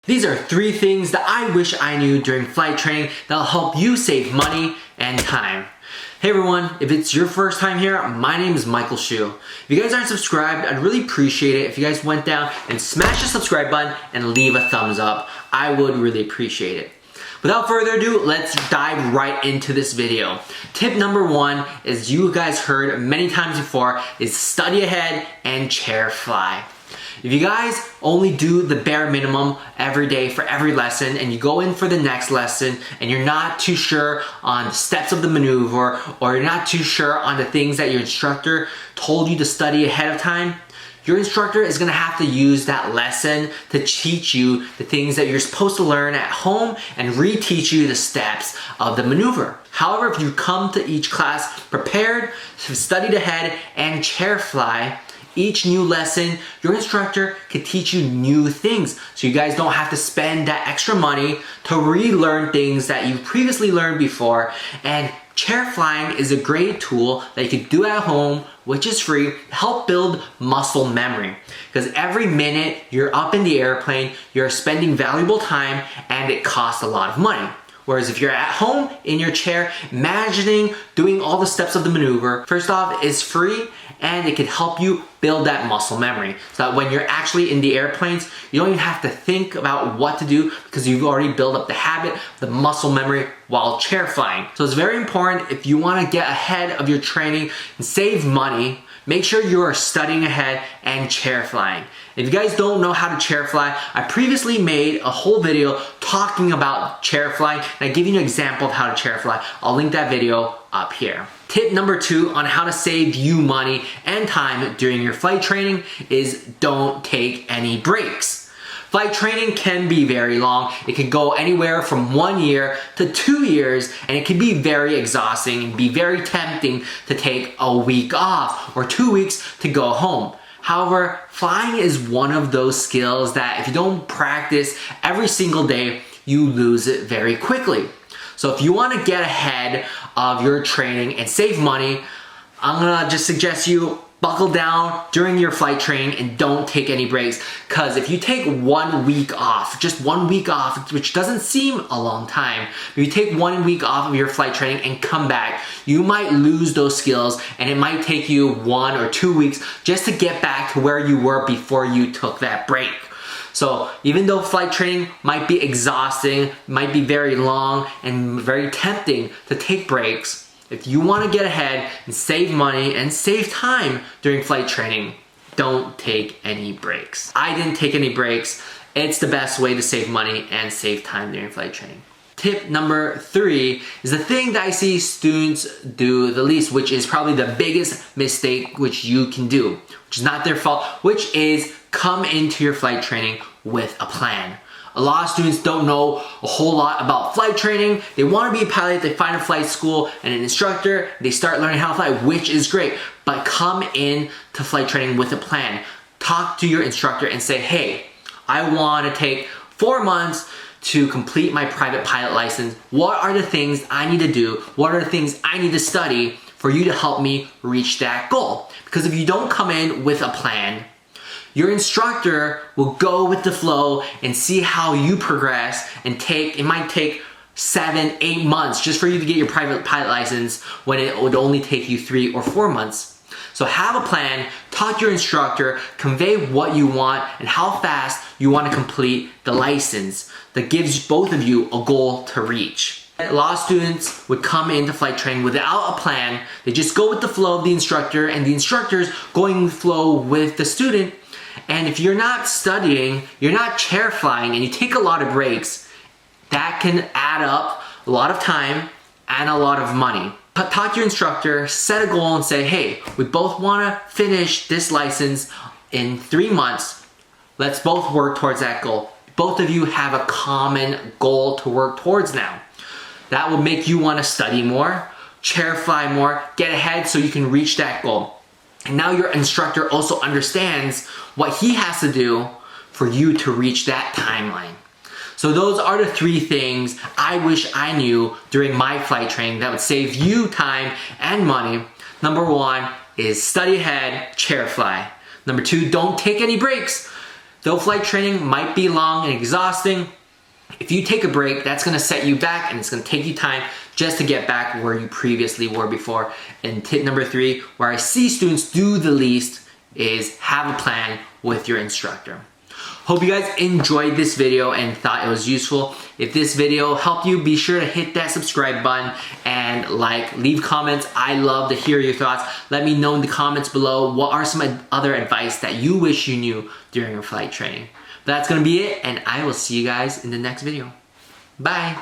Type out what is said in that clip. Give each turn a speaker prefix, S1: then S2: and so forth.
S1: These are 3 things that I wish I knew during flight training that'll help you save money and time. Hey everyone, if it's your first time here, my name is Michael Shu. If you guys aren't subscribed, I'd really appreciate it if you guys went down and smashed the subscribe button and leave a thumbs up. I would really appreciate it. Without further ado, let's dive right into this video. Tip number 1, as you guys heard many times before, is study ahead and chair fly. If you guys only do the bare minimum every day for every lesson and you go in for the next lesson and you're not too sure on the steps of the maneuver or you're not too sure on the things that your instructor told you to study ahead of time, your instructor is going to have to use that lesson to teach you the things that you're supposed to learn at home and reteach you the steps of the maneuver. However, if you come to each class prepared, studied ahead, and chair fly, each new lesson, your instructor can teach you new things so you guys don't have to spend that extra money to relearn things that you previously learned before. And chair flying is a great tool that you can do at home, which is free, to help build muscle memory. Because every minute you're up in the airplane, you're spending valuable time and it costs a lot of money. Whereas if you're at home in your chair, imagining doing all the steps of the maneuver, first off, is free and it can help you build that muscle memory. So that when you're actually in the airplanes, you don't even have to think about what to do because you've already built up the habit, the muscle memory while chair flying. So it's very important if you want to get ahead of your training and save money, make sure you are studying ahead and chair flying. If you guys don't know how to chair fly, I previously made a whole video talking about chair flying and I give you an example of how to chair fly. I'll link that video up here. Tip number 2 on how to save you money and time during your flight training is don't take any breaks. Flight training can be very long. It can go anywhere from 1 year to 2 years, and it can be very exhausting and be very tempting to take a week off or 2 weeks to go home. However, flying is one of those skills that if you don't practice every single day, you lose it very quickly. So if you want to get ahead of your training and save money, I'm gonna just suggest you buckle down during your flight training and don't take any breaks. Because if you take 1 week off, just 1 week off, which doesn't seem a long time, if you take 1 week off of your flight training and come back, you might lose those skills and it might take you 1 or 2 weeks just to get back to where you were before you took that break. So even though flight training might be exhausting, might be very long and very tempting to take breaks, if you want to get ahead and save money and save time during flight training, don't take any breaks. I didn't take any breaks. It's the best way to save money and save time during flight training. Tip number 3 is the thing that I see students do the least, which is probably the biggest mistake which you can do, which is not their fault, which is come into your flight training with a plan. A lot of students don't know a whole lot about flight training. They want to be a pilot, they find a flight school and an instructor, they start learning how to fly, which is great. But come in to flight training with a plan. Talk to your instructor and say, hey, I want to take 4 months to complete my private pilot license. What are the things I need to do? What are the things I need to study for you to help me reach that goal? Because if you don't come in with a plan, your instructor will go with the flow and see how you progress and it might take 7, 8 months just for you to get your private pilot license when it would only take you 3 or 4 months. So have a plan, talk to your instructor, convey what you want and how fast you want to complete the license that gives both of you a goal to reach. A lot of students would come into flight training without a plan. They just go with the flow of the instructor and the instructor's going with the flow with the student. And if you're not studying, you're not chair flying, and you take a lot of breaks, that can add up a lot of time and a lot of money. Talk to your instructor, set a goal and say, hey, we both want to finish this license in 3 months. Let's both work towards that goal. Both of you have a common goal to work towards now. That will make you want to study more, chair fly more, get ahead so you can reach that goal. And now your instructor also understands what he has to do for you to reach that timeline. So those are the 3 things I wish I knew during my flight training that would save you time and money. Number 1 is study ahead, chair fly. Number 2, don't take any breaks. Though flight training might be long and exhausting, if you take a break, that's gonna set you back and it's gonna take you time just to get back where you previously were before. And tip number 3, where I see students do the least, is have a plan with your instructor. Hope you guys enjoyed this video and thought it was useful. If this video helped you, be sure to hit that subscribe button and leave comments. I love to hear your thoughts. Let me know in the comments below what are some other advice that you wish you knew during your flight training. But that's gonna be it, and I will see you guys in the next video. Bye.